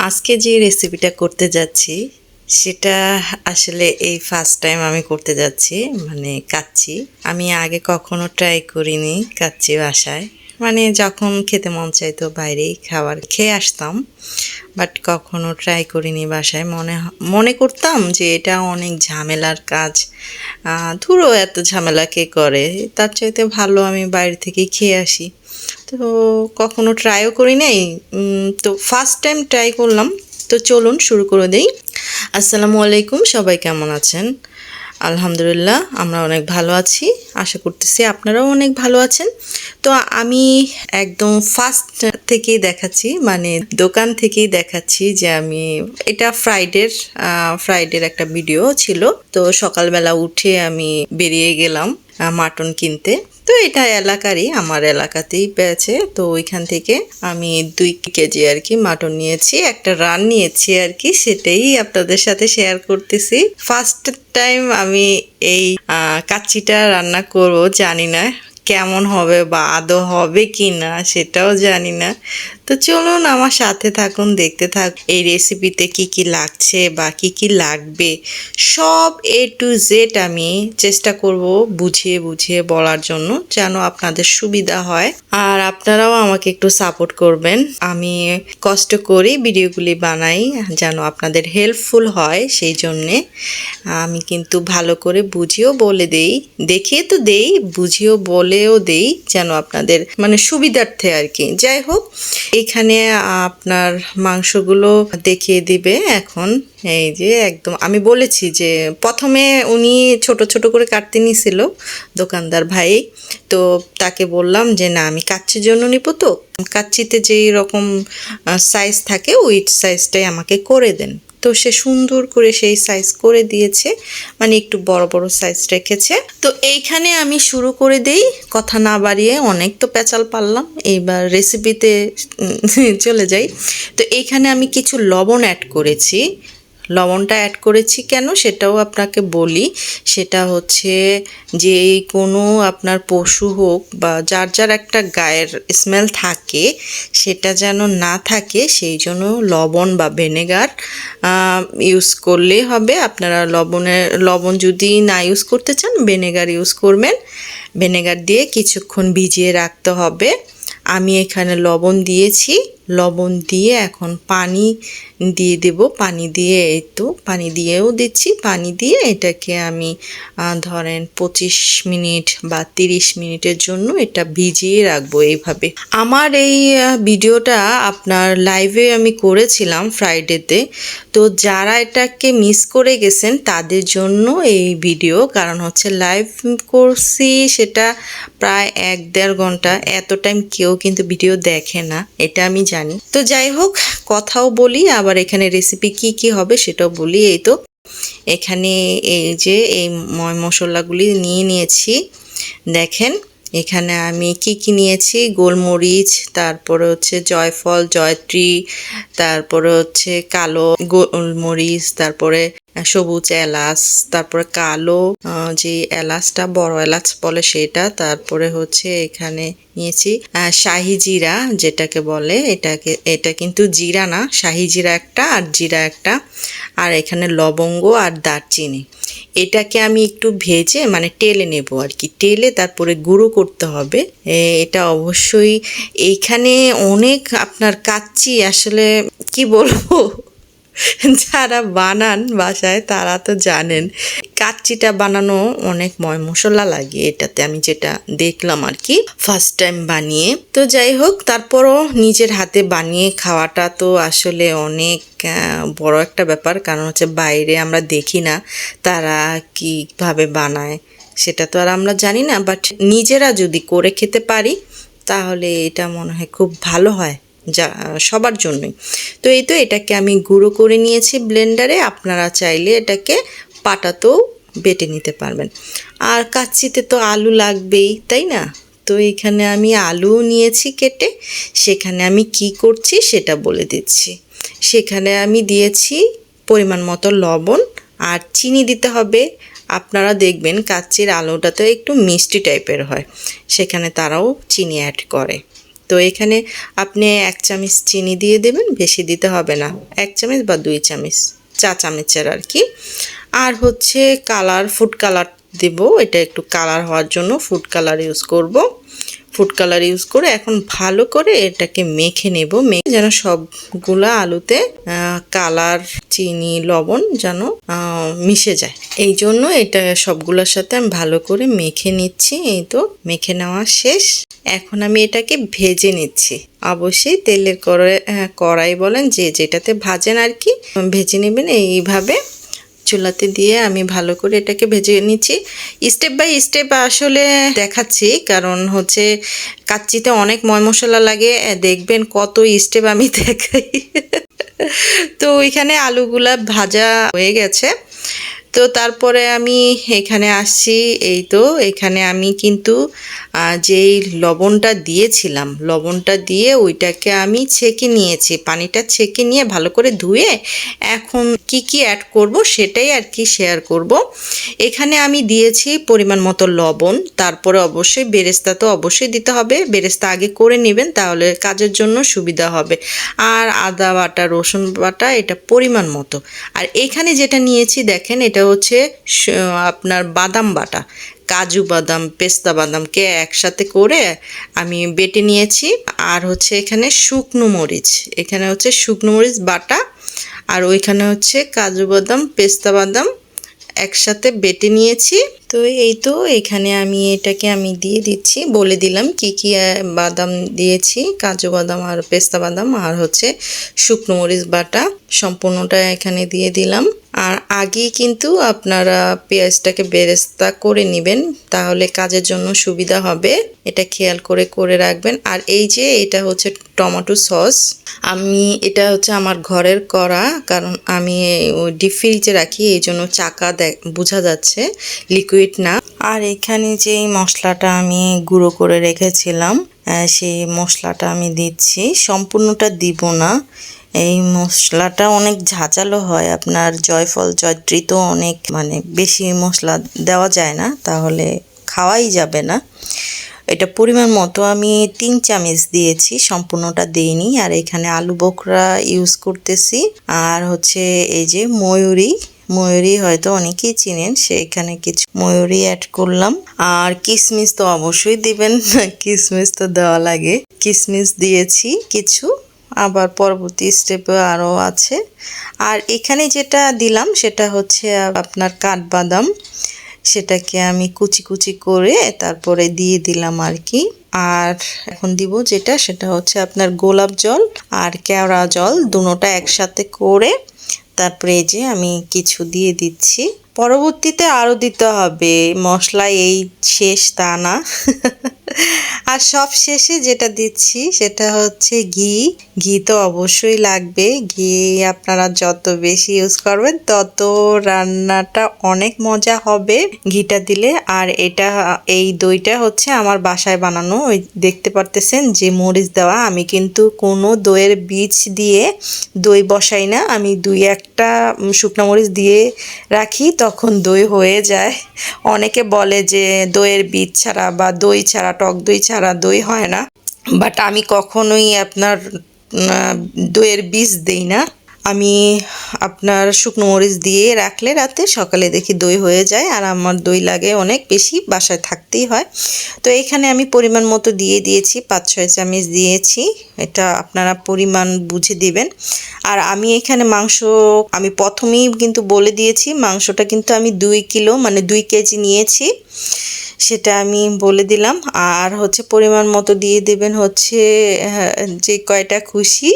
আজকে যে রেসিপিটা করতে যাচ্ছি সেটা আসলে এই ফার্স্ট টাইম আমি করতে যাচ্ছি, মানে কাচ্চি। আমি আগে কখনো ট্রাই করিনি কাচ্চি বাসায়। মানে যখন খেতে মন চাইতো বাইরেই খাবার খেয়ে আসতাম, বাট কখনো ট্রাই করিনি বাসায়। মনে করতাম যে এটা অনেক ঝামেলার কাজ, ধুরো এত ঝামেলা কে করে, তার চাইতে ভালো আমি বাইরে থেকেই খেয়ে আসি। তো কখনো ট্রাইও করি নাই, তো ফার্স্ট টাইম ট্রাই করলাম। তো চলুন শুরু করে দেই। আসসালামু আলাইকুম, সবাই কেমন আছেন? আলহামদুলিল্লাহ, আমরা অনেক ভালো আছি। আশা করতেছি আপনারাও অনেক ভালো আছেন। তো আমি একদম ফার্স্ট থেকেই দেখাচ্ছি, মানে দোকান থেকেই দেখাচ্ছি যে আমি এটা ফ্রাইডের একটা ভিডিও ছিল। তো সকালবেলা উঠে আমি বেরিয়ে গেলাম মাটন কিনতে। তো এটা এলাকারই, আমার এলাকাতেই পেয়েছে। তো ওইখান থেকে আমি 2 কেজি আর কি মাটন নিয়েছি, একটা রান নিয়েছি আর কি, সেটাই আপনাদের সাথে শেয়ার করতেছি। ফার্স্ট টাইম আমি এই কাচ্চিটা রান্না করব, জানি না কেমন হবে বা আদৌ হবে কি না সেটাও জানি না। তো চলুন আমার সাথে থাকুন, দেখতে থাক এই রেসিপিতে কি কি লাগছে বা কি কি লাগবে, সব A to Z আমি চেষ্টা করব বুঝিয়ে বুঝিয়ে বলার জন্য, যেন আপনাদের সুবিধা হয়। আর আপনারাও আমাকে একটু সাপোর্ট করবেন। আমি কষ্ট করি ভিডিওগুলি বানাই, যেন আপনাদের হেল্পফুল হয়, সেই জন্যে আমি কিন্তু ভালো করে বুঝিয়েও বলে দেই, দেখিয়ে তো দেই, বুঝিয়েও বলেও দেই, যেন আপনাদের মানে সুবিধার্থে আর কি। যাই হোক, এখানে আপনার মাংসগুলো দেখিয়ে দিবে এখন। এই যে একদম আমি বলেছি যে প্রথমে উনি ছোট ছোট করে কাটতে নিছিল দোকানদার ভাই। তো তাকে বললাম যে না, আমি কাচ্চির জন্য নিব, তো কাচ্চিতে যেই রকম সাইজ থাকে ওই সাইজটাই আমাকে করে দেন। তো সে সুন্দর করে সেই সাইজ করে দিয়েছে, মানে একটু বড় বড় সাইজ রেখেছে। তো এইখানে আমি শুরু করে দেই, কথা না বাড়িয়ে, অনেক তো পেঁচাল পারলাম, এইবার রেসিপিতে চলে যাই। তো এইখানে আমি কিছু লবণ অ্যাড করেছি। লবণটা অ্যাড করেছি কেন সেটাও আপনাকে বলি। সেটা হচ্ছে যে কোনো আপনার পশু হোক বা যার যার একটা গায়ের স্মেল থাকে, সেটা যেন না থাকে, সেই জন্য লবণ বা ভিনেগার ইউজ করলেই হবে। আপনারা লবণ যদি না ইউজ করতে চান, ভিনেগার ইউজ করবেন। ভিনেগার দিয়ে কিছুক্ষণ ভিজিয়ে রাখতে হবে। আমি এখানে লবণ দিয়েছি, লবণ দিয়ে এখন পানি দিয়ে দেব। পানি দিয়ে এই তো পানি দিয়েও দিচ্ছি, পানি দিয়ে এটাকে আমি ধরেন 25 মিনিট বা 30 মিনিটের জন্য এটা ভিজিয়ে রাখবো এইভাবে। আমার এই ভিডিওটা আপনার লাইভে আমি করেছিলাম ফ্রাইডেতে। তো যারা এটাকে মিস করে গেছেন তাদের জন্য এই ভিডিও, কারণ হচ্ছে লাইভ করছি সেটা প্রায় 1-1.5 ঘন্টা। এত টাইম কেউ কিন্তু ভিডিও দেখে না, এটা আমি জানি। তো যাই হোক, কথাও বলি, আবার এখানে রেসিপি কি কি হবে সেটাও বলি। এই তো এখানে এই যে এই মশলাগুলি নিয়ে নিয়েছি, দেখেন। এখানে আমি কি কি নিয়েছি, গোলমরিচ, তারপরে হচ্ছে জয়ফল, জয়ত্রী, তারপরে হচ্ছে কালো গোলমরিচ, তারপরে সবুজ এলাচ, তারপরে কালো যে এলাচটা বড় এলাচ বলে সেটা, তারপরে হচ্ছে এখানে নিয়েছি শাহি জিরা যেটাকে বলে, এটা কিন্তু জিরা না, শাহি জিরা একটা আর জিরা একটা, আর এখানে লবঙ্গ আর দারচিনি। এটাকে আমি একটু ভেজে মানে টেলে নেব আর কি, টেলে তারপরে গুঁড়ো করতে হবে। এটা অবশ্যই এইখানে অনেক আপনার কাচ্চি, আসলে কি বলবো, যারা বানান বাসায় তারা তো জানেন কাচ্চিটা বানানো অনেক মশলা লাগে এটাতে, আমি যেটা দেখলাম আর কি ফার্স্ট টাইম বানিয়ে। তো যাই হোক, তারপরও নিজের হাতে বানিয়ে খাওয়াটা তো আসলে অনেক বড় একটা ব্যাপার, কারণ হচ্ছে বাইরে আমরা দেখি না তারা কীভাবে বানায়, সেটা তো আর আমরা জানি না। বাট নিজেরা যদি করে খেতে পারি তাহলে এটা মনে হয় খুব ভালো হয়, যা সবার জন্যই। তো এই তো এটাকে আমি গুঁড়ো করে নিয়েছি ব্লেন্ডারে, আপনারা চাইলে এটাকে পাটাতেও বেটে নিতে পারবেন। আর কাচ্চিতে তো আলু লাগবেই, তাই না? তো এখানে আমি আলু নিয়েছি কেটে, সেখানে আমি কি করছি সেটা বলে দিচ্ছি। সেখানে আমি দিয়েছি পরিমাণ মতো লবণ আর চিনি দিতে হবে। আপনারা দেখবেন কাচ্চির আলুটা তো একটু মিষ্টি টাইপের হয়, সেখানে তারাও চিনি অ্যাড করে। তো এখানে আপনি 1 চামচ চিনি দিয়ে দেবেন, বেশি দিতে হবে না, 1 চামচ বা 2 চামচ, চা চামচের আর কি। আর হচ্ছে কালার, ফুড কালার দেব, এটা একটু কালার হওয়ার জন্য ফুড কালার ইউজ করব। ফুড কালার ইউজ করে এখন ভালো করে এটাকে মেখে নেব, মেখে যেন সবগুলা আলুতে কালার, চিনি, লবণ যেন মিশে যায়। এই জন্য এটা সবগুলোর সাথে আমি ভালো করে মেখে নিচ্ছি। এই তো মেখে নেওয়া শেষ। এখন আমি এটাকে ভেজে নিচ্ছি। অবশ্যই তেলের কড়াই বলেন যে যেটাতে ভাজেন আর কি, ভেজে নেবেন এইভাবে। চুলাতে দিয়ে আমি ভালো করে এটাকে ভেজে নিচ্ছি। স্টেপ বাই স্টেপ আসলে দেখাচ্ছি, কারণ হচ্ছে কাচ্চিতে অনেক ময় মশলা লাগে, দেখবেন কত স্টেপ আমি দেখাই। তো ওইখানে আলুগুলা ভাজা হয়ে গেছে। তো তারপরে আমি এখানে আসছি। এই তো এখানে আমি কিন্তু যেই লবণটা দিয়েছিলাম, লবণটা দিয়ে ওইটাকে আমি ছেঁকে নিয়েছি, পানিটা ছেঁকে নিয়ে ভালো করে ধুয়ে এখন কি কি অ্যাড করব সেটাই আর কি শেয়ার করব। এখানে আমি দিয়েছি পরিমাণ মতো লবণ, তারপরে অবশ্যই বেরেস্তা তো অবশ্যই দিতে হবে, বেরেস্তা আগে করে নেবেন তাহলে কাজের জন্য সুবিধা হবে। আর আদা বাটা, রসুন বাটা, এটা পরিমাণ মতো। আর এখানে যেটা নিয়েছি দেখেন, এটা হচ্ছে আপনার বাদাম বাটা, কাজু বাদাম, পেস্তা বাদামকে একসাথে করে আমি বেটে নিয়েছি। আর হচ্ছে এখানে শুকনো মরিচ, এখানে হচ্ছে শুকনো মরিচ বাটা, আর ওইখানে হচ্ছে কাজু বাদাম, পেস্তা বাদাম একসাথে বেটে নিয়েছি। তো এই তো এখানে আমি এটাকে আমি দিয়ে দিচ্ছি, বলে দিলাম কি কি বাদাম দিয়েছি, কাজু বাদাম আর পেস্তা বাদাম, আর হচ্ছে শুকনো মরিচ বাটা, সম্পূর্ণটা এখানে দিয়ে দিলাম। আর আগেই কিন্তু আপনারা পেঁয়াজটাকে বেরেস্তা করে নেবেন, তাহলে কাজের জন্য সুবিধা হবে, এটা খেয়াল করে করে রাখবেন। আর এই যে এটা হচ্ছে টমেটো সস, আমি এটা হচ্ছে আমার ঘরের করা, কারণ আমি ডিপ ফ্রিজে রাখি, এই জন্য চাকা বোঝা যাচ্ছে, লিকুইড না। আর এখানে যে মশলাটা আমি গুঁড়ো করে রেখেছিলাম, সেই মশলাটা আমি দিচ্ছি, সম্পূর্ণটা দিব না। এই মশলাটা অনেক ঝাঁঝালো হয়, আপনার জয়ফল, জয়ত্রী তো অনেক বেশি মশলা দেওয়া যায় না, তাহলে খাওয়াই যাবে না। এটা পরিমাণ মতো আমি 3 চামচ দিয়েছি, সম্পূর্ণটা দেইনি। আর এখানে আলু বোখরা ইউজ করতেছি। আর হচ্ছে এই যে ময়ূরী হয়তো অনেকেই চিনেন, সেখানে কিছু ময়ূরী অ্যাড করলাম। আর কিশমিশ তো অবশ্যই দিবেন, কিশমিশ তো দেওয়া লাগে, কিশমিশ দিয়েছি কিছু, আবার পরবর্তী স্টেপে আরও আছে। আর এখানে যেটা দিলাম সেটা হচ্ছে আপনার কাঠবাদাম, সেটাকে আমি কুচি কুচি করে তারপরে দিয়ে দিলাম আর কি। আর এখন দিব যেটা, সেটা হচ্ছে আপনার গোলাপ জল আর কেওড়া জল, দুটোটা একসাথে করে তারপরে এই যে আমি কিছু দিয়ে দিচ্ছি। পরবর্তীতে আরও দিতে হবে মশলা, এই শেষ তা না। আর সব শেষে যেটা দিচ্ছি সেটা হচ্ছে ঘি তো অবশ্যই লাগবে। ঘি আপনারা যত বেশি ইউজ করবেন তত রান্নাটা অনেক মজা হবে ঘিটা দিলে। আর এই দইটা হচ্ছে আমার বাসায় বানানো, ওই দেখতে পারতেছেন যে মরিচ দেওয়া, আমি কিন্তু কোনো দইয়ের বীজ দিয়ে দই বসাই না, আমি 2-1টা শুকনো মরিচ দিয়ে রাখি, তখন দই হয়ে যায়। অনেকে বলে যে দইয়ের বীজ ছাড়া বা দই ছাড়া, টক দই ছাড়া দই হয় না, বাট আমি কখনোই আপনার দইয়ের বীজ দেই না। আমি আপনার শুকনো মরিচ দিয়ে রাখলে রাতে সকালে দেখি দই হয়ে যায়, আর আমার দই লাগে অনেক বেশি, বাসায় থাকতেই হয়। তো এখানে আমি পরিমাণ মতো দিয়ে দিয়েছি, 5-6 চামচ দিয়েছি, এটা আপনারা পরিমাণ বুঝে দিবেন। আর আমি এখানে মাংস আমি প্রথমেই কিন্তু বলে দিয়েছি, মাংসটা কিন্তু আমি 2 কিলো 2 কেজি নিয়েছি, সেটা আমি বলে দিলাম। আর হচ্ছে পরিমাণ মতো দিয়ে দেবেন হচ্ছে যে কয়টা খুশি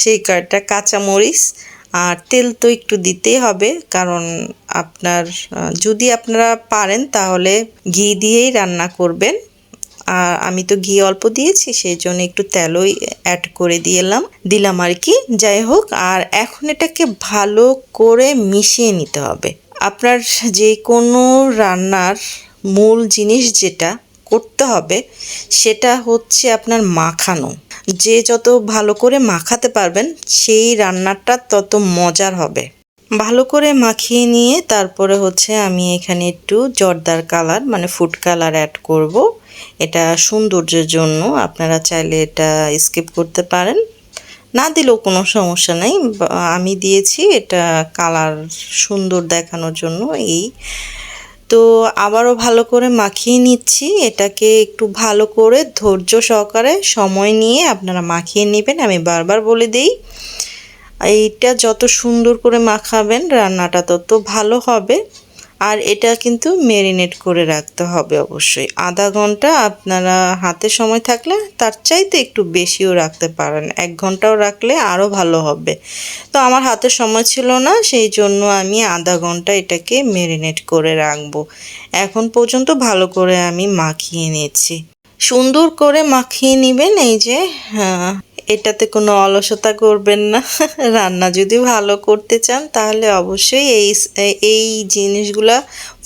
সেই কয়টা কাঁচামরিচ। আর তেল তো একটু দিতেই হবে, কারণ যদি আপনারা পারেন তাহলে ঘি দিয়েই রান্না করবেন। আর আমি তো ঘি অল্প দিয়েছি, সেই জন্য একটু তেলও অ্যাড করে দিলাম আর কি। যাই হোক, আর এখন এটাকে ভালো করে মিশিয়ে নিতে হবে। আপনার যে কোনো রান্নার মূল জিনিস যেটা করতে হবে সেটা হচ্ছে আপনার মাখানো। যে যত ভালো করে মাখাতে পারবেন সেই রান্নাটা তত মজার হবে। ভালো করে মাখিয়ে নিয়ে তারপরে হচ্ছে আমি এখানে একটু জর্দার কালার মানে ফুড কালার অ্যাড করব। এটা সৌন্দর্যের জন্য, আপনারা চাইলে এটা স্কিপ করতে পারেন, না দিলেও কোনো সমস্যা নেই। আমি দিয়েছি এটা কালার সুন্দর দেখানোর জন্য। এই তো আবারও ভালো করে মাখিয়ে নিচ্ছি। এটাকে একটু ভালো করে ধৈর্য সহকারে সময় নিয়ে আপনারা মাখিয়ে নেবেন। আমি বারবার বলে দিই, এইটা যত সুন্দর করে মাখাবেন রান্নাটা তত ভালো হবে। আর এটা কিন্তু ম্যারিনেট করে রাখতে হবে অবশ্যই আধা ঘন্টা। আপনারা হাতে সময় থাকলে তার চাইতে একটু বেশিও রাখতে পারেন, 1 ঘন্টাও রাখলে আরও ভালো হবে। তো আমার হাতে সময় ছিল না, সেই জন্য আমি আধা ঘন্টা এটাকে ম্যারিনেট করে রাখবো। এখন পর্যন্ত ভালো করে আমি মাখিয়ে নিচ্ছি। সুন্দর করে মাখিয়ে নেবেন। এই যে হ্যাঁ, এটাতে কোনো অলসতা করবেন না। রান্না যদি ভালো করতে চান তাহলে অবশ্যই এই জিনিসগুলা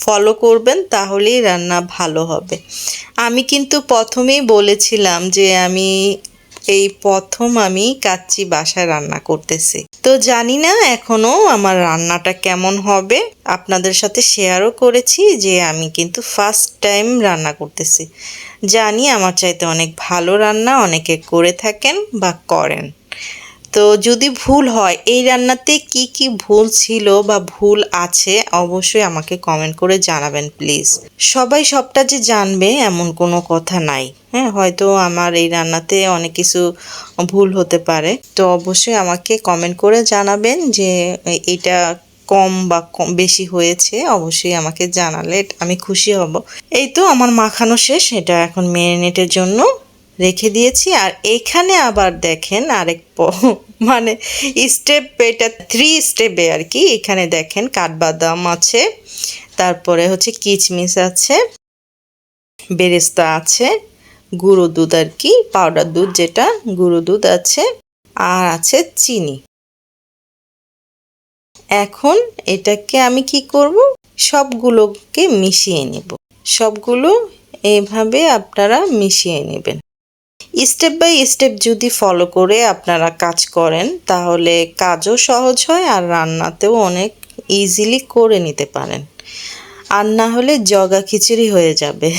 ফলো করবেন, তাহলেই রান্না ভালো হবে। আমি কিন্তু প্রথমেই বলেছিলাম যে এই প্রথম আমি কাচ্চি বাসায় রান্না করতেছি, তো জানি না এখনো আমার রান্নাটা কেমন হবে। আপনাদের সাথে শেয়ারও করেছি যে আমি কিন্তু ফার্স্ট টাইম রান্না করতেছি। জানি আমার চাইতে অনেক ভালো রান্না অনেকে করে থাকেন বা করেন। তো যদি ভুল হয়, এই রান্নাতে কি কি ভুল ছিল বা ভুল আছে অবশ্যই আমাকে কমেন্ট করে জানাবেন প্লিজ। সবাই সবটা যে জানবে এমন কোনো কথা নাই। হ্যাঁ, হয়তো আমার এই রান্নাতে অনেক কিছু ভুল হতে পারে, তো অবশ্যই আমাকে কমেন্ট করে জানাবেন যে এটা কম বা কম বেশি হয়েছে। অবশ্যই আমাকে জানালে আমি খুশি হব। এই তো আমার মাখানো শেষ, এটা এখন ম্যারিনেটের জন্য রেখে দিয়েছি। আর এখানে আবার দেখেন আরেক মানে স্টেপ, এটা 3 স্টেপে আর কি। এখানে দেখেন কাঠবাদাম আছে, তারপরে হচ্ছে কিচমিচ আছে, বেরেস্তা আছে, গুঁড়ো দুধ আর কি, পাউডার দুধ যেটা, গুঁড়ো দুধ আছে, আর আছে চিনি। এখন এটাকে আমি কি করব, সবগুলোকে মিশিয়ে নেব। সবগুলো এভাবে আপনারা মিশিয়ে নেবেন। স্টেপ বাই স্টেপ যদি ফলো করে আপনারা কাজ করেন তাহলে কাজও সহজ হয় আর রান্নাতেও অনেক ইজিলি করে নিতে পারেন। আর না হলে জগা খিচুড়ি হয়ে যাবে।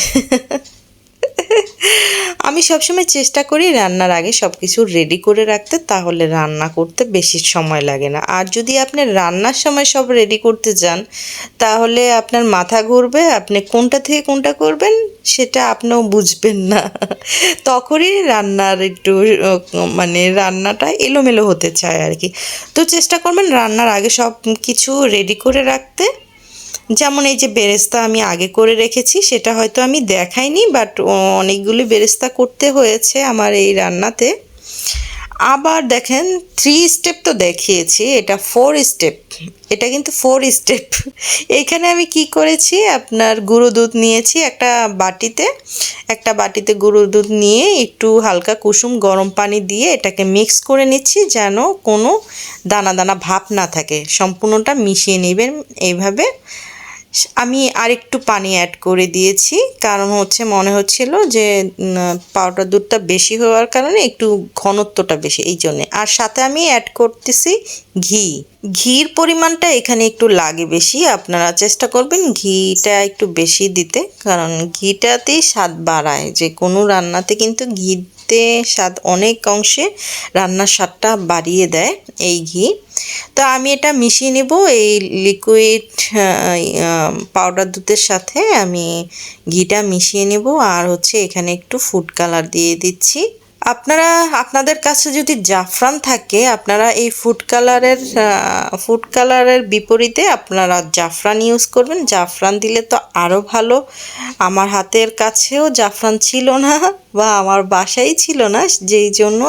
আমি সবসময় চেষ্টা করি রান্নার আগে সব কিছু রেডি করে রাখতে, তাহলে রান্না করতে বেশি সময় লাগে না। আর যদি আপনি রান্নার সময় সব রেডি করতে যান তাহলে আপনার মাথা ঘুরবে, আপনি কোনটা থেকে কোনটা করবেন সেটা আপনিও বুঝবেন না। তখনই রান্নার একটু মানে রান্নাটা এলোমেলো হতে চায় আর কি। তো চেষ্টা করবেন রান্নার আগে সব কিছু রেডি করে রাখতে। যেমন এই যে বেরেস্তা আমি আগে করে রেখেছি, সেটা হয়তো আমি দেখাইনি, বাট অনেকগুলি বেরেস্তা করতে হয়েছে আমার এই রান্নাতে। আবার দেখেন 3 স্টেপ তো দেখিয়েছি, এটা 4 স্টেপ। এটা কিন্তু 4 স্টেপ। এইখানে আমি কি করেছি, আপনার গুঁড়ো দুধ নিয়েছি একটা বাটিতে গুঁড়ো দুধ নিয়ে একটু হালকা কুসুম গরম পানি দিয়ে এটাকে মিক্স করে নিচ্ছি, যেন কোনো দানা দানা ভাব না থাকে। সম্পূর্ণটা মিশিয়ে নেবেন এইভাবে। আমি আরেকটু পানি অ্যাড করে দিয়েছি, কারণ হচ্ছে মনে হচ্ছিল যে পাউডার দুধটা বেশি হওয়ার কারণে একটু ঘনত্বটা বেশি, এই জন্যে। আর সাথে আমি অ্যাড করতেছি ঘির পরিমাণটা এখানে একটু লাগে বেশি। আপনারা চেষ্টা করবেন ঘিটা একটু বেশি দিতে, কারণ ঘিটাতেই স্বাদ বাড়ায়। যে কোনো রান্নাতে কিন্তু ঘিতে স্বাদ অনেক অংশে রান্নার স্বাদটা বাড়িয়ে দেয় এই ঘি। তো আমি এটা মিশিয়ে নেব এই লিকুইড পাউডার দুধের সাথে। আমি ঘিটা মিশিয়ে নেব আর হচ্ছে এখানে একটু ফুড কালার দিয়ে দিচ্ছি। আপনাদের কাছে যদি জাফরান থাকে আপনারা এই ফুড কালারের বিপরীতে আপনারা জাফরান ইউজ করবেন। জাফরান দিলে তো আরও ভালো। আমার হাতের কাছেও জাফরান ছিল না বা আমার বাসায় ছিল না, যেই জন্য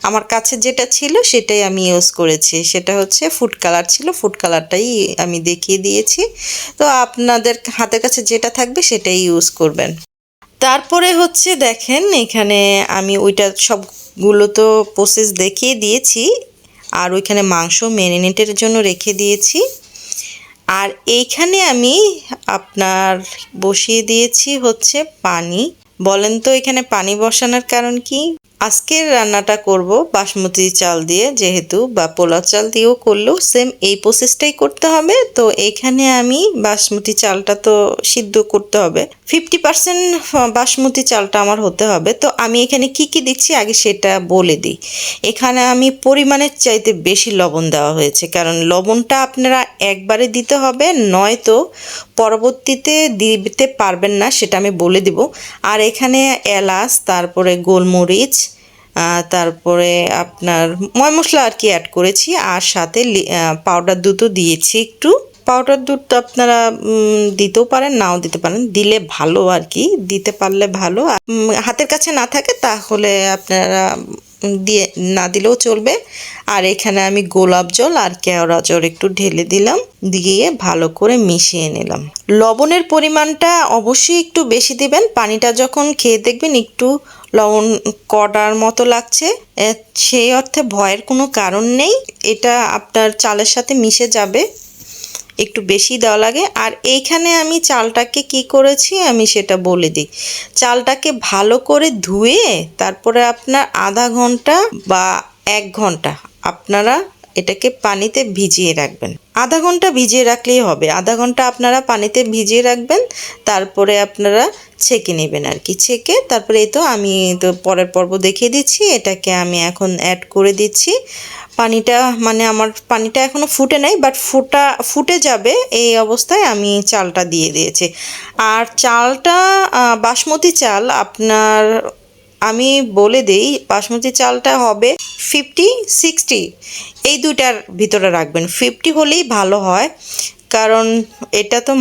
আমার কাছে যেটা ছিল সেটাই আমি ইউজ করেছি। সেটা হচ্ছে ফুড কালার ছিল, ফুড কালারটাই আমি দেখিয়ে দিয়েছি। তো আপনাদের হাতের কাছে যেটা থাকবে সেটাই ইউজ করবেন। তারপরে হচ্ছে দেখেন এখানে আমি ওইটা সবগুলো তো প্রসেস দেখিয়ে দিয়েছি, আর ওইখানে মাংস ম্যারিনেটের জন্য রেখে দিয়েছি। আর এইখানে আমি আপনার বসিয়ে দিয়েছি হচ্ছে পানি। বলেন তো এখানে পানি বসানোর কারণ কি? আজকের রান্নাটা করব বাসমতি চাল দিয়ে, যেহেতু বা পোলাও চাল দিয়েও করলেও সেম এই প্রসেসটাই করতে হবে। তো এখানে আমি বাসমতি চালটা তো সিদ্ধ করতে হবে, 50% বাসমতি চালটা আমার হতে হবে। তো আমি এখানে কি কি দিচ্ছি আগে সেটা বলে দিই। এখানে আমি পরিমাণের চাইতে বেশি লবণ দেওয়া হয়েছে, কারণ লবণটা আপনারা একবারে দিতে হবে, নয়তো পরবর্তীতে দিতে পারবেন না, সেটা আমি বলে দিব। আর এখানে এলাচ, তারপরে গোলমরিচ, তারপরে আপনার ময় মশলা আর কি অ্যাড করেছি, আর সাথে পাউডার দুধও দিয়েছি একটু। পাউডার দুধ তো আপনারা দিতেও পারেন, নাও দিতে পারেন, দিলে ভালো আর কি, দিতে পারলে ভালো। হাতের কাছে না থাকে তাহলে আপনারা দিয়ে না দিলেও চলবে। আর এখানে আমি গোলাপ জল আর কেওড়া জল একটু ঢেলে দিলাম, দিয়ে ভালো করে মিশিয়ে নিলাম। লবণের পরিমাণটা অবশ্যই একটু বেশি দিবেন, পানিটা যখন খেয়ে দেখবেন একটু লবণ কড়ার মতো লাগছে, সেই অর্থে ভয়ের কোনো কারণ নেই, এটা আপনার চালের সাথে মিশে যাবে, একটু বেশি দেওয়া লাগে। আর এইখানে আমি চালটাকে কি করেছি আমি সেটা বলে দিই। চালটাকে ভালো করে ধুয়ে তারপরে আপনার আধা ঘন্টা বা 1 ঘন্টা আপনারা এটাকে পানিতে ভিজিয়ে রাখবেন। আধা ঘন্টা ভিজিয়ে রাখলেই হবে, আধা ঘন্টা আপনারা পানিতে ভিজিয়ে রাখবেন, তারপরে আপনারা ছেঁকে নেবেন আর কি। ছেঁকে তারপরে এই তো আমি তো পরের পর্ব দেখিয়ে দিচ্ছি, এটাকে আমি এখন অ্যাড করে দিচ্ছি। পানিটা মানে আমার পানিটা এখনও ফুটে নাই, বাট ফুটে যাবে, এই অবস্থায় আমি চালটা দিয়ে দিয়েছি। আর চালটা বাসমতি চাল আপনার, আমি বলে দিই, বাসমতি চালটা হবে 50-60, এই দুইটার ভিতরে রাখবেন। 50 হলেই ভালো হয়, কারণ এটা তো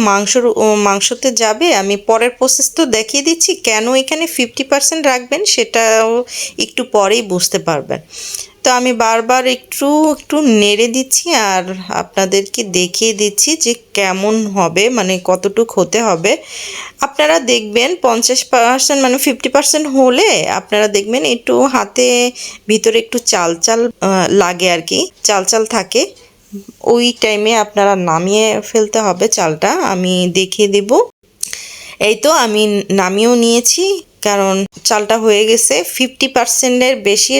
মাংসতে যাবে। আমি পরের প্রসেস তো দেখিয়ে দিচ্ছি, কেন এখানে 50% রাখবেন সেটাও একটু পরেই বুঝতে পারবেন। তো আমি বারবার একটু একটু নেড়ে দিচ্ছি আর আপনাদেরকে দেখিয়ে দিচ্ছি যে কেমন হবে, মানে কতটুক হতে হবে। আপনারা দেখবেন 50% মানে 50% হলে আপনারা দেখবেন একটু হাতে ভিতরে একটু চাল চাল লাগে আর কি, চাল চাল থাকে, ওই টাইমে আপনারা নামিয়ে ফেলতে হবে চালটা, আমি দেখিয়ে দেব। এই তো আমি নামিয়েও নিয়েছি, কারণ চালটা হয়ে গেছে। 50%-এর বেশি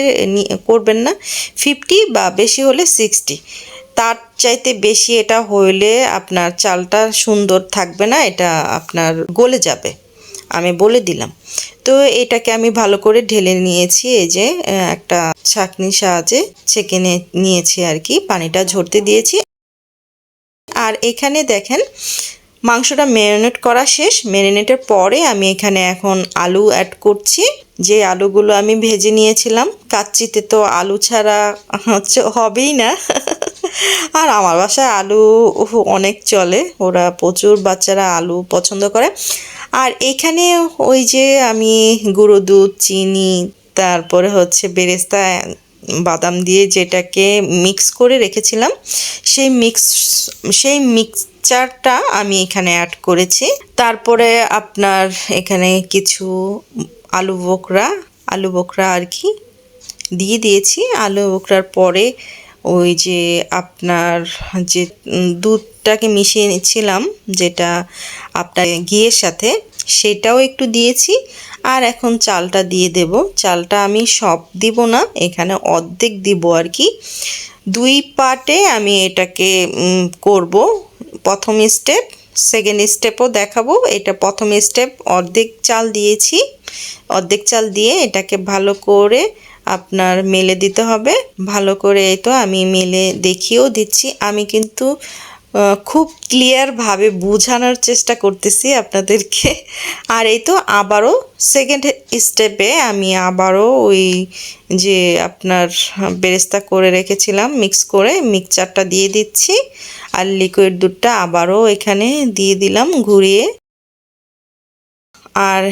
করবেন না, 50 বা বেশি হলে 60, তার চাইতে বেশি এটা হইলে আপনার চালটা সুন্দর থাকবে না, এটা আপনার গলে যাবে, আমি বলে দিলাম। তো এটাকে আমি ভালো করে ঢেলে নিয়েছি, এই যে একটা ছাঁকনির সাহায্যে ছেঁকে নিয়েছি আর কি, পানিটা ঝরতে দিয়েছি। আর এখানে দেখেন মাংসটা ম্যারিনেট করা শেষ। ম্যারিনেটের পরে আমি এখানে এখন আলু অ্যাড করছি, যে আলুগুলো আমি ভেজে নিয়েছিলাম। কাচ্চিতে তো আলু ছাড়া হবেই না আর আমার বাসায় আলু অনেক চলে, ওরা প্রচুর বাচ্চারা আলু পছন্দ করে। আর এখানে ওই যে আমি গুঁড়ো দুধ, চিনি, তারপরে হচ্ছে বেরেস্তা, বাদাম দিয়ে যেটাকে মিক্স করে রেখেছিলাম, সেই মিক্সচারটা আমি এখানে অ্যাড করেছি। তারপরে আপনার এখানে কিছু আলু বোখরা আর কি দিয়ে দিয়েছি। আলু বোখরার পরে ওই যে আপনার যে দুধটাকে মিশিয়ে নিচ্ছিলাম, যেটা আপনার ঘিয়ের সাথে, সেটাও একটু দিয়েছি। আর এখন চালটা দিয়ে দেব। চালটা আমি সব দিব না, এখানে অর্ধেক দিব আর কি, 2 পার্টে আমি এটাকে করব। প্রথম স্টেপ, সেকেন্ড স্টেপও দেখাবো। এটা প্রথম স্টেপ, অর্ধেক চাল দিয়েছি, অর্ধেক চাল দিয়ে এটাকে ভালো করে আপনার মেলে দিতে হবে, ভালো করে। এই তো আমি মেলে দেখিয়েও দিচ্ছি, আমি কিন্তু খুব ক্লিয়ারভাবে বোঝানোর চেষ্টা করতেছি আপনাদেরকে। আর এই তো আবারও সেকেন্ড স্টেপে আমি আবারও ওই যে আপনার বেরেস্তা করে রেখেছিলাম, মিক্স করে মিক্সচারটা দিয়ে দিচ্ছি, আর লিকুইড দুধটা আবারও এখানে দিয়ে দিলাম ঘুরিয়ে। আর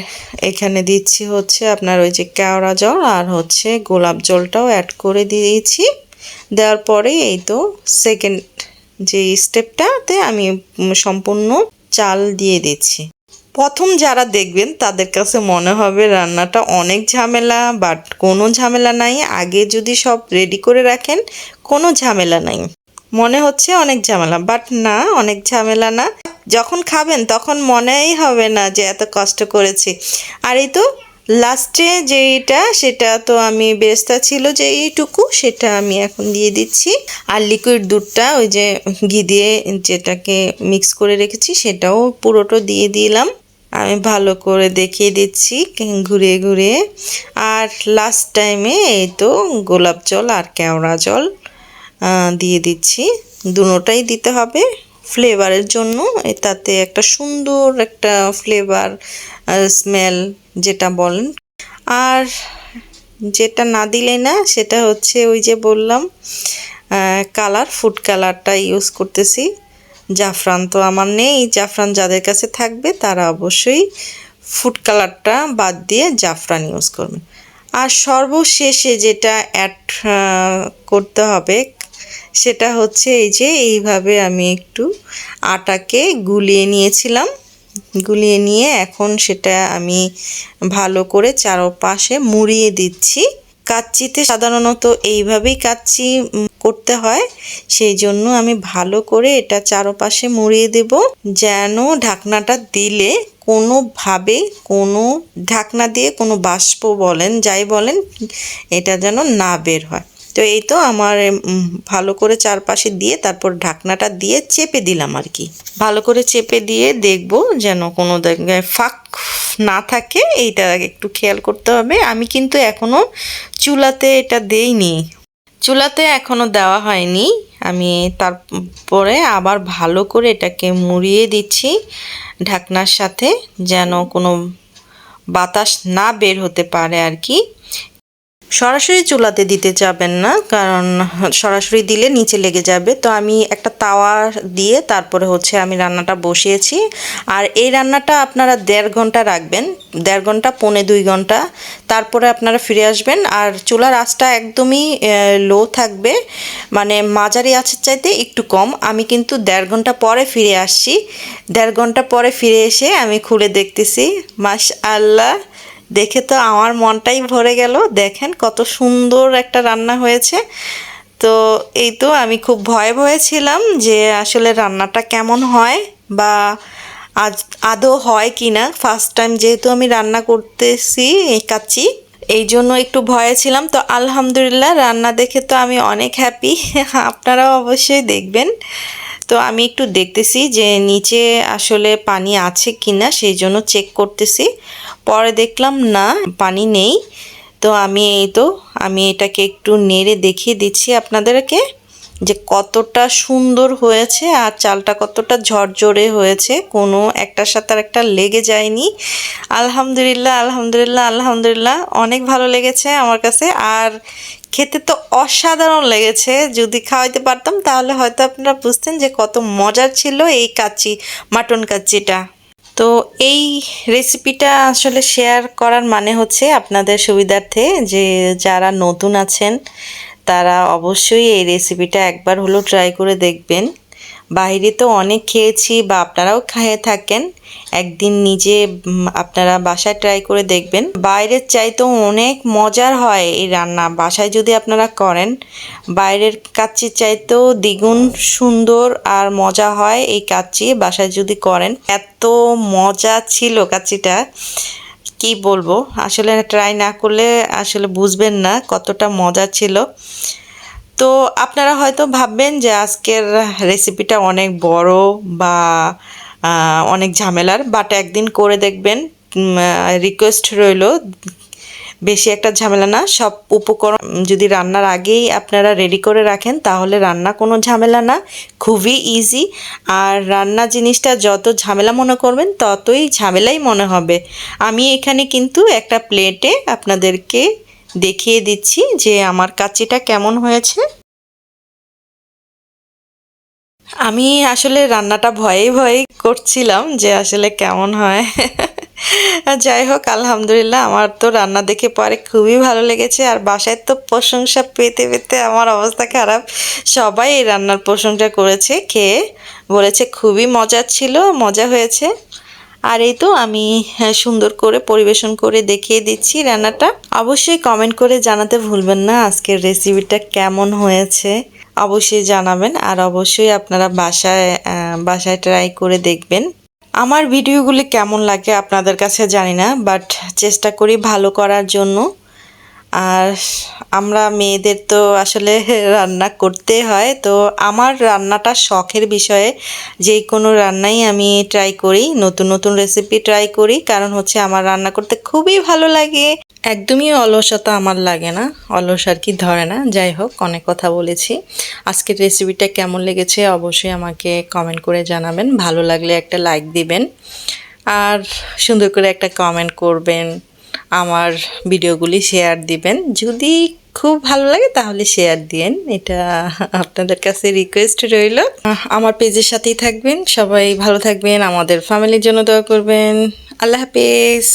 এখানে দিচ্ছি হচ্ছে আপনার ওই যে কেওড়া জল আর হচ্ছে গোলাপ জলটাও অ্যাড করে দিয়েছি। দেওয়ার পরে এই তো সেকেন্ড যে স্টেপটাতে আমি সম্পূর্ণ চাল দিয়ে দিচ্ছি। প্রথম যারা দেখবেন তাদের কাছে মনে হবে রান্নাটা অনেক ঝামেলা, বাট কোনো ঝামেলা নাই। আগে যদি সব রেডি করে রাখেন কোনো ঝামেলা নাই। মনে হচ্ছে অনেক ঝামেলা, বাট না, অনেক ঝামেলা না। যখন খাবেন তখন মনেই হবে না যে এত কষ্ট করেছি। আর এই তো লাস্টে যেটা সেটা তো আমি বেরেস্তা ছিল যে এইটুকু, সেটা আমি এখন দিয়ে দিচ্ছি। আর লিকুইড দুধটা ওই যে ঘি দিয়ে যেটাকে মিক্স করে রেখেছি সেটাও পুরোটা দিয়ে দিলাম। আমি ভালো করে দেখিয়ে দিচ্ছি ঘুরিয়ে ঘুরিয়ে। আর লাস্ট টাইমে এই তো গোলাপ জল আর কেওড়া জল দিয়ে দিচ্ছি। দুটোটাই দিতে হবে ফ্লেভারের জন্য, তাতে একটা সুন্দর একটা ফ্লেভার স্মেল যেটা বলেন। আর যেটা না দিলে না সেটা হচ্ছে ওই যে বললাম কালার, ফুড কালারটা ইউজ করতেছি। জাফরান তো আমার নেই, জাফরান যাদের কাছে থাকবে তারা অবশ্যই ফুড কালারটা বাদ দিয়ে জাফরান ইউজ করবেন। আর সর্বশেষে যেটা অ্যাড করতে হবে সেটা হচ্ছে এই যে এইভাবে আমি একটু আটাকে গুলিয়ে নিয়েছিলাম। গুলিয়ে নিয়ে এখন সেটা আমি ভালো করে চারপাশে মুড়িয়ে দিচ্ছি। কাচ্চিতে সাধারণত এইভাবেই কাচ্চি করতে হয়, সেই জন্য আমি ভালো করে এটা চারপাশে মুড়িয়ে দেব, যেন ঢাকনাটা দিলে কোনোভাবে কোনো ঢাকনা দিয়ে কোনো বাষ্প বলেন যাই বলেন এটা যেন না বের হয়। তো এই তো আমার ভালো করে চারপাশে দিয়ে তারপর ঢাকনাটা দিয়ে চেপে দিলাম আর কি। ভালো করে চেপে দিয়ে দেখব যেন কোনো জায়গায় ফাঁক না থাকে, এইটা একটু খেয়াল করতে হবে। আমি কিন্তু এখনও চুলাতে এটা দেইনি, চুলাতে এখনও দেওয়া হয়নি। আমি তারপরে আবার ভালো করে এটাকে মুড়িয়ে দিচ্ছি ঢাকনার সাথে, যেন কোনো বাতাস না বের হতে পারে আর কি। সরাসরি চুলাতে দিতে যাবেন না, কারণ সরাসরি দিলে নিচে লেগে যাবে। তো আমি একটা তাওয়া দিয়ে তারপরে হচ্ছে আমি রান্নাটা বসিয়েছি। আর এই রান্নাটা আপনারা 1.5 ঘন্টা রাখবেন, 1.5 ঘন্টা 1.25 ঘন্টা, তারপরে আপনারা ফিরে আসবেন। আর চুলার আঁচটা একদমই লো থাকবে, মানে মাঝারি আঁচের চাইতে একটু কম। আমি কিন্তু 1.5 ঘন্টা পরে ফিরে আসছি। 1.5 ঘন্টা পরে ফিরে এসে আমি খুলে দেখতেছি, মাশাআল্লাহ, দেখে তো আমার মনটাই ভরে গেল। দেখেন কত সুন্দর একটা রান্না হয়েছে। তো এই তো আমি খুব ভয়ে ভয়ে ছিলাম যে আসলে রান্নাটা কেমন হয় বা আদৌ হয় কি না। ফার্স্ট টাইম যেহেতু আমি রান্না করতেছি কাচ্চি, এই জন্য একটু ভয়ে ছিলাম। তো আলহামদুলিল্লাহ রান্না দেখে তো আমি অনেক হ্যাপি। আপনারাও অবশ্যই দেখবেন। তো আমি একটু দেখতেছি যে নিচে আসলে পানি আছে কি না, সেই জন্য চেক করতেছি। পরে দেখলাম না, পানি নেই। তো আমি এটাকে একটু নেড়ে দেখিয়ে দিচ্ছি আপনাদেরকে যে কতটা সুন্দর হয়েছে আর চালটা কতটা ঝরঝরে হয়েছে, কোনো একটার সাথে আর একটা লেগে যায়নি। আলহামদুলিল্লাহ আলহামদুলিল্লাহ আলহামদুলিল্লাহ, অনেক ভালো লেগেছে আমার কাছে। আর খেতে তো অসাধারণ লেগেছে। যদি খাওয়াইতে পারতাম তাহলে হয়তো আপনারা বুঝতেন যে কত মজার ছিল এই কাচ্চি, মাটন কাচ্চিটা। তো এই রেসিপিটা আসলে শেয়ার করার মানে হচ্ছে আপনাদের সুবিধার্থে, যে যারা নতুন আছেন তারা অবশ্যই এই রেসিপিটা একবার হলেও ট্রাই করে দেখবেন। বাইরে তো অনেক খেয়েছি বা আপনারাও খেয়ে থাকেন, একদিন নিজে আপনারা বাসায় ট্রাই করে দেখবেন। বাইরের চাইতেও অনেক মজার হয় এই রান্না বাসায় যদি আপনারা করেন। বাইরের কাচ্চির চাইতেও দ্বিগুণ সুন্দর আর মজা হয় এই কাচ্চি বাসায় যদি করেন। এত মজা ছিল কাচ্চিটা, কি বলবো, আসলে ট্রাই না করলে আসলে বুঝবেন না কতটা মজা ছিল। তো আপনারা হয়তো ভাববেন যে আজকের রেসিপিটা অনেক বড় বা অনেক ঝামেলার, বাট একদিন করে দেখবেন। রিকোয়েস্ট রইল, বেশি একটা ঝামেলা না। সব উপকরণ যদি রান্নার আগেই আপনারা রেডি করে রাখেন তাহলে রান্না কোনো ঝামেলা না, খুবই ইজি। আর রান্না জিনিসটা যত ঝামেলা মনে করবেন ততই ঝামেলাই মনে হবে। আমি এখানে কিন্তু একটা প্লেটে আপনাদেরকে দেখিয়ে দিচ্ছি যে আমার কাচ্চিটা কেমন হয়েছে। আমি আসলে রান্নাটা ভয়ে ভয়ে করছিলাম যে আসলে কেমন হয়। যাই হোক, আলহামদুলিল্লাহ আমার তো রান্না দেখে পরে খুবই ভালো লেগেছে। আর বাসায় তো প্রশংসা পেতে পেতে আমার অবস্থা খারাপ। সবাই এই রান্নার প্রশংসা করেছে, খেয়ে বলেছে খুবই মজার ছিল, মজা হয়েছে। আর এই তো আমি সুন্দর করে পরিবেশন করে দেখিয়ে দিচ্ছি রান্নাটা। অবশ্যই কমেন্ট করে জানাতে ভুলবেন না আজকের রেসিপিটা কেমন হয়েছে, অবশ্যই জানাবেন। আর অবশ্যই আপনারা বাসায় ট্রাই করে দেখবেন। আমার ভিডিওগুলি কেমন লাগে আপনাদের কাছে জানি না, বাট চেষ্টা করি ভালো করার জন্য। আর আমরা মেয়েদের তো আসলে রান্না করতে হয়, তো আমার রান্নাটা শখের বিষয়ে। যে কোনো রান্নাই আমি ট্রাই করি, নতুন নতুন রেসিপি ট্রাই করি, কারণ হচ্ছে আমার রান্না করতে খুবই ভালো লাগে। একদমই অলসতা আমার লাগে না, অলস আর কি ধরে না। যাই হোক, অনেক কথা বলেছি। আজকের রেসিপিটা কেমন লেগেছে অবশ্যই আমাকে কমেন্ট করে জানাবেন। ভালো লাগলে একটা লাইক দিবেন আর সুন্দর করে একটা কমেন্ট করবেন। আমার ভিডিওগুলি শেয়ার দিবেন, যদি খুব ভালো লাগে তাহলে শেয়ার দিয়েন, এটা আপনাদের কাছে রিকোয়েস্ট রইল। আমার পেজের সাথেই থাকবেন, সবাই ভালো থাকবেন, আমাদের ফ্যামিলির জন্য দোয়া করবেন। আল্লাহ হাফেজ।